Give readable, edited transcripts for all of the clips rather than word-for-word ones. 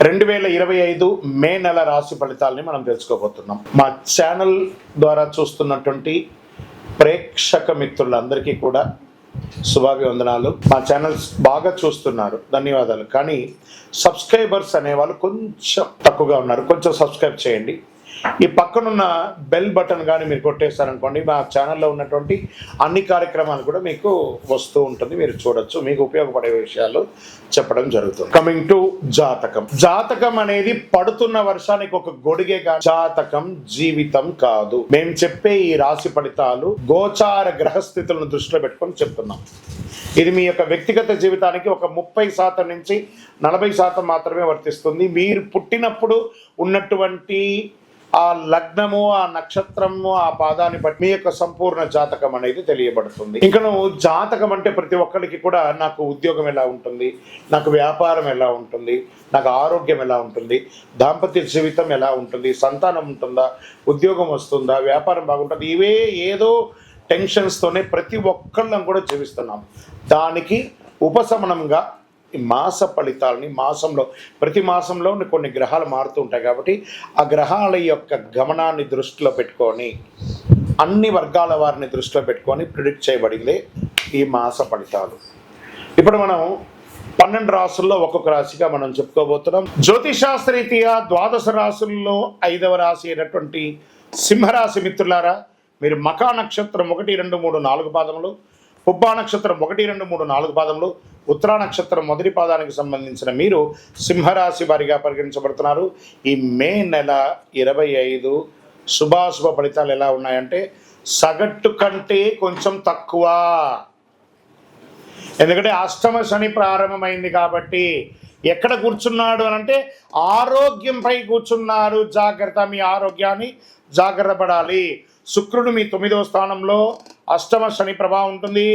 2025 మే నెల రాశి ఫలితాలని మనం తెలుసుకోబోతున్నాం. మా ఛానల్ ద్వారా చూస్తున్నటువంటి ప్రేక్షక మిత్రులందరికీ కూడా శుభాభివందనాలు. మా ఛానల్స్ బాగా చూస్తున్నారు, ధన్యవాదాలు. కానీ సబ్స్క్రైబర్స్ అనేవాళ్ళు కొంచెం తక్కువగా ఉన్నారు, కొంచెం సబ్స్క్రైబ్ చేయండి. ఈ పక్కనున్న బెల్ బటన్ కానీ మీరు కొట్టేస్తారనుకోండి, మా ఛానల్లో ఉన్నటువంటి అన్ని కార్యక్రమాలు కూడా మీకు వస్తూ ఉంటుంది, మీరు చూడొచ్చు. మీకు ఉపయోగపడే విషయాలు చెప్పడం జరుగుతుంది. కమింగ్ టు జాతకం. జాతకం అనేది పడుతున్న వర్షానికి ఒక గొడుగే, జాతకం జీవితం కాదు. మేము చెప్పే ఈ రాశి ఫలితాలు గోచార గ్రహస్థితులను దృష్టిలో పెట్టుకొని చెప్తున్నాం. ఇది మీ యొక్క వ్యక్తిగత జీవితానికి ఒక 30% నుంచి 40% మాత్రమే వర్తిస్తుంది. మీరు పుట్టినప్పుడు ఉన్నటువంటి ఆ లగ్నము, ఆ నక్షత్రము, ఆ పాదాన్ని బట్టి మీ యొక్క సంపూర్ణ జాతకం అనేది తెలియబడుతుంది. ఇంకా నువ్వు జాతకం అంటే ప్రతి ఒక్కరికి కూడా నాకు ఉద్యోగం ఎలా ఉంటుంది, నాకు వ్యాపారం ఎలా ఉంటుంది, నాకు ఆరోగ్యం ఎలా ఉంటుంది, దాంపత్య జీవితం ఎలా ఉంటుంది, సంతానం ఉంటుందా, ఉద్యోగం వస్తుందా, వ్యాపారం బాగుంటుంది, ఇవే ఏదో టెన్షన్స్తోనే ప్రతి ఒక్కళ్ళం కూడా జీవిస్తున్నాం. దానికి ఉపశమనంగా ఈ మాస ఫలితాలని ప్రతి మాసంలో కొన్ని గ్రహాలు మారుతూ ఉంటాయి కాబట్టి ఆ గ్రహాల యొక్క గమనాన్ని దృష్టిలో పెట్టుకొని అన్ని వర్గాల వారిని దృష్టిలో పెట్టుకొని ప్రిడిక్ట్ చేయబడిందే ఈ మాస ఫలితాలు. ఇప్పుడు మనం 12 రాసుల్లో ఒక్కొక్క రాశిగా మనం చెప్పుకోబోతున్నాం. జ్యోతిషాస్త్రరీత్యా 12 రాశుల్లో 5వ రాశి అయినటువంటి సింహరాశి మిత్రులారా, మీరు మకా నక్షత్రం 1, 2, 3, 4 పాదములు, పుబ్బా నక్షత్రం 1, 2, 3, 4 పాదములు, ఉత్తరా నక్షత్రం 1 పాదానికి సంబంధించిన మీరు సింహరాశి వారిగా పరిగణించబడుతున్నారు. ఈ మే నెల 25 శుభాశుభ ఫలితాలు ఎలా ఉన్నాయంటే సగటు కంటే కొంచెం తక్కువ. ఎందుకంటే అష్టమ శని ప్రారంభమైంది కాబట్టి ఎక్కడ కూర్చున్నాడు అని అంటే ఆరోగ్యంపై కూర్చున్నారు. జాగ్రత్త, మీ ఆరోగ్యాన్ని జాగ్రత్త పడాలి. శుక్రుడు మీ 9వ స్థానంలో, అష్టమ శని ప్రభావం ఉంటుంది.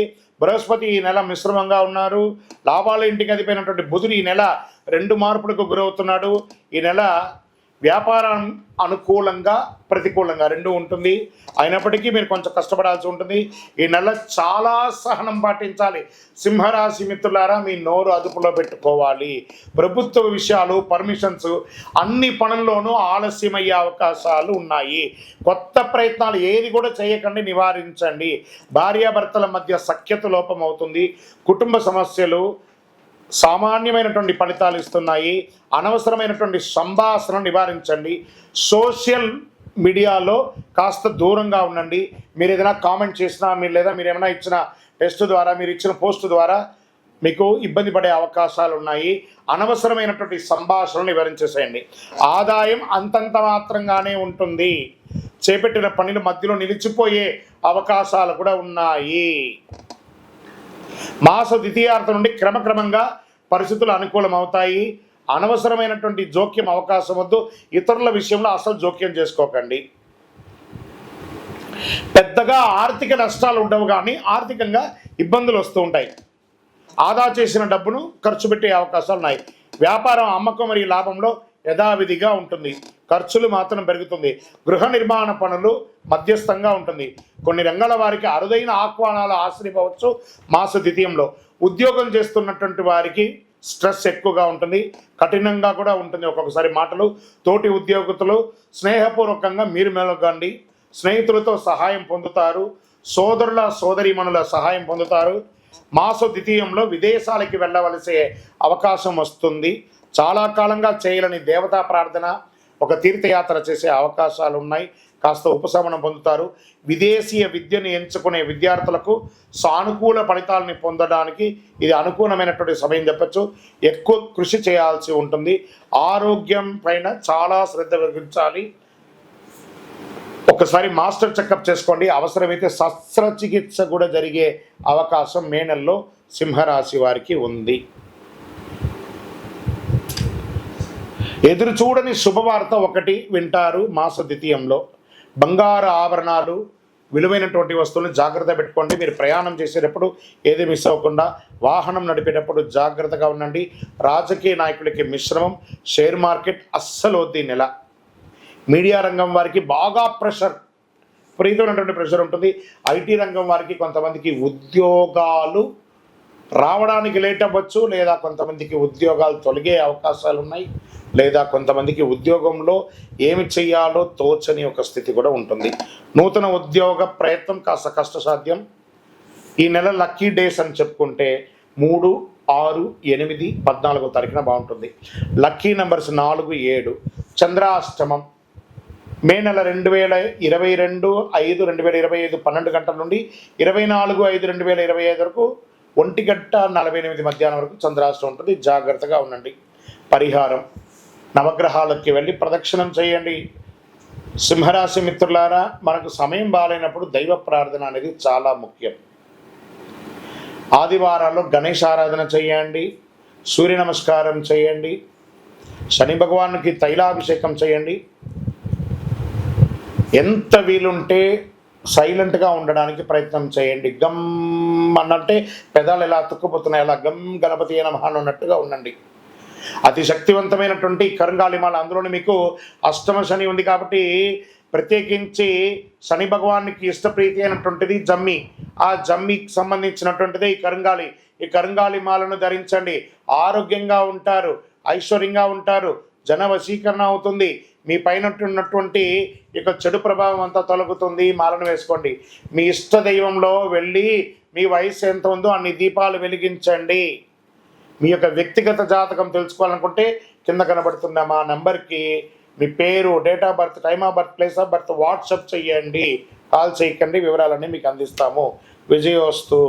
బృహస్పతి ఈ నెల మిశ్రమంగా ఉన్నారు. లాభాల ఇంటికి అధిపైనటువంటి బుధుడు ఈ నెల 2 మార్పులకు గురవుతున్నాడు. ఈ నెల వ్యాపారం అనుకూలంగా ప్రతికూలంగా 2 ఉంటుంది. అయినప్పటికీ మీరు కొంచెం కష్టపడాల్సి ఉంటుంది. ఈ నెల చాలా సహనం పాటించాలి. సింహరాశి మిత్రులారా, మీ నోరు అదుపులో పెట్టుకోవాలి. ప్రభుత్వ విషయాలు, పర్మిషన్స్ అన్ని పనుల్లోనూ ఆలస్యమయ్యే అవకాశాలు ఉన్నాయి. కొత్త ప్రయత్నాలు ఏది కూడా చేయకండి, నివారించండి. భార్యాభర్తల మధ్య సఖ్యత లోపం అవుతుంది. కుటుంబ సమస్యలు సామాన్యమైనటువంటి ఫలితాలు ఇస్తున్నాయి. అనవసరమైనటువంటి సంభాషణ నివారించండి. సోషల్ మీడియాలో కాస్త దూరంగా ఉండండి. మీరు ఏదైనా కామెంట్ చేసినా, మీరు ఏమైనా ఇచ్చిన టెస్ట్ ద్వారా, మీరు ఇచ్చిన పోస్ట్ ద్వారా మీకు ఇబ్బంది పడే అవకాశాలు ఉన్నాయి. అనవసరమైనటువంటి సంభాషణలు నివారించేసేయండి. ఆదాయం అంతంత మాత్రంగానే ఉంటుంది. చేపట్టిన పనులు మధ్యలో నిలిచిపోయే అవకాశాలు కూడా ఉన్నాయి. మాస ద్వితీయార్థం నుండి క్రమక్రమంగా పరిస్థితులు అనుకూలం అవుతాయి. అనవసరమైనటువంటి జోక్యం అవకాశం వద్దు. ఇతరుల విషయంలో అసలు జోక్యం చేసుకోకండి. పెద్దగా ఆర్థిక నష్టాలు ఉండవు, కానీ ఆర్థికంగా ఇబ్బందులు వస్తూ ఉంటాయి. ఆదా చేసిన డబ్బును ఖర్చు పెట్టే అవకాశాలు ఉన్నాయి. వ్యాపారం అమ్మకం మరియు లాభంలో యథావిధిగా ఉంటుంది. ఖర్చులు మాత్రం పెరుగుతుంది. గృహ నిర్మాణ పనులు మధ్యస్థంగా ఉంటుంది. కొన్ని రంగాల వారికి అరుదైన ఆహ్వానాలు ఆశ్రయించవచ్చు. మాస ద్వితీయంలో ఉద్యోగం చేస్తున్నటువంటి వారికి స్ట్రెస్ ఎక్కువగా ఉంటుంది, కఠినంగా కూడా ఉంటుంది. ఒక్కొక్కసారి మాటలు తోటి ఉద్యోగులు స్నేహపూర్వకంగా మీరు మెలగండి. స్నేహితులతో సహాయం పొందుతారు. సోదరుల సోదరీమణుల సహాయం పొందుతారు. మాస ద్వితీయంలో విదేశాలకి వెళ్ళవలసే అవకాశం వస్తుంది. చాలా కాలంగా చేయలేని దేవతా ప్రార్థన, ఒక తీర్థయాత్ర చేసే అవకాశాలు ఉన్నాయి. కాస్త ఉపశమనం పొందుతారు. విదేశీయ విద్యను ఎంచుకునే విద్యార్థులకు సానుకూల ఫలితాలని పొందడానికి ఇది అనుకూలమైనటువంటి సమయం చెప్పచ్చు. ఎక్కువ కృషి చేయాల్సి ఉంటుంది. ఆరోగ్యం పైన చాలా శ్రద్ధ వహించాలి. ఒకసారి మాస్టర్ చెకప్ చేసుకోండి. అవసరమైతే శస్త్రచికిత్స కూడా జరిగే అవకాశం మే నెలలో సింహరాశి వారికి ఉంది. ఎదురు చూడని శుభవార్త ఒకటి వింటారు మాస ద్వితీయంలో. బంగారు ఆభరణాలు, విలువైనటువంటి వస్తువులను జాగ్రత్త పెట్టుకోండి. మీరు ప్రయాణం చేసేటప్పుడు ఏది మిస్ అవ్వకుండా, వాహనం నడిపేటప్పుడు జాగ్రత్తగా ఉండండి. రాజకీయ నాయకులకి మిశ్రమం. షేర్ మార్కెట్ అస్సలు వద్దు. నెల మీడియా రంగం వారికి బాగా విపరీతమైనటువంటి ప్రెషర్ ఉంటుంది. ఐటీ రంగం వారికి కొంతమందికి ఉద్యోగాలు రావడానికి లేట్ అవ్వచ్చు, లేదా కొంతమందికి ఉద్యోగాలు తొలగే అవకాశాలు ఉన్నాయి. లేదా కొంతమందికి ఉద్యోగంలో ఏమి చేయాలో తోచని ఒక స్థితి కూడా ఉంటుంది. నూతన ఉద్యోగ ప్రయత్నం కాస్త కష్టసాధ్యం. ఈ నెల లక్కీ డేస్ అని చెప్పుకుంటే 3, 6, 8, 14 తారీఖున బాగుంటుంది. Lucky numbers 4, 7. చంద్రాష్టమం మే నెల 2022 5 2025 12 గంటల నుండి 24 5 2025 వరకు 1:48 మధ్యాహ్నం వరకు చంద్రాష్టమం ఉంటుంది. జాగ్రత్తగా ఉండండి. పరిహారం: నవగ్రహాలకి వెళ్ళి ప్రదక్షిణం చేయండి. సింహరాశి మిత్రులారా, మనకు సమయం బాగాలేనప్పుడు దైవ ప్రార్థన అనేది చాలా ముఖ్యం. ఆదివారాల్లో గణేష్ ఆరాధన చేయండి, సూర్య నమస్కారం చేయండి, శని భగవానుకి తైలాభిషేకం చేయండి. ఎంత వీలుంటే సైలెంట్గా ఉండడానికి ప్రయత్నం చేయండి. గమ్ అన్నంటే పెదాలు ఎలా అతుక్కుపోతున్నాయి, అలా గమ్ గణపతి నమః అన్నట్టుగా ఉండండి. అతి శక్తివంతమైనటువంటి కరుంగాళిమాల, అందులోని మీకు అష్టమ శని ఉంది కాబట్టి ప్రత్యేకించి శని భగవానికి ఇష్టప్రీతి అయినటువంటిది జమ్మి. ఆ జమ్మికి సంబంధించినటువంటిదే ఈ కరుంగాళి. ఈ కరుంగాళి మాలను ధరించండి. ఆరోగ్యంగా ఉంటారు, ఐశ్వర్యంగా ఉంటారు, జన వశీకరణ అవుతుంది. మీ పైన ఉన్నటువంటి ఇక చెడు ప్రభావం అంతా తొలగుతుంది. మాలను వేసుకోండి. మీ ఇష్ట దైవంలో వెళ్ళి మీ వయసు ఎంత ఉందో అన్ని దీపాలు వెలిగించండి. మీ యొక్క వ్యక్తిగత జాతకం తెలుసుకోవాలనుకుంటే కింద కనబడుతున్న మా నెంబర్కి మీ పేరు, date of birth, time of birth, place of birth WhatsApp చేయండి. కాల్ చేయకండి, వివరాలన్నీ మీకు అందిస్తాము. విజయోస్తు.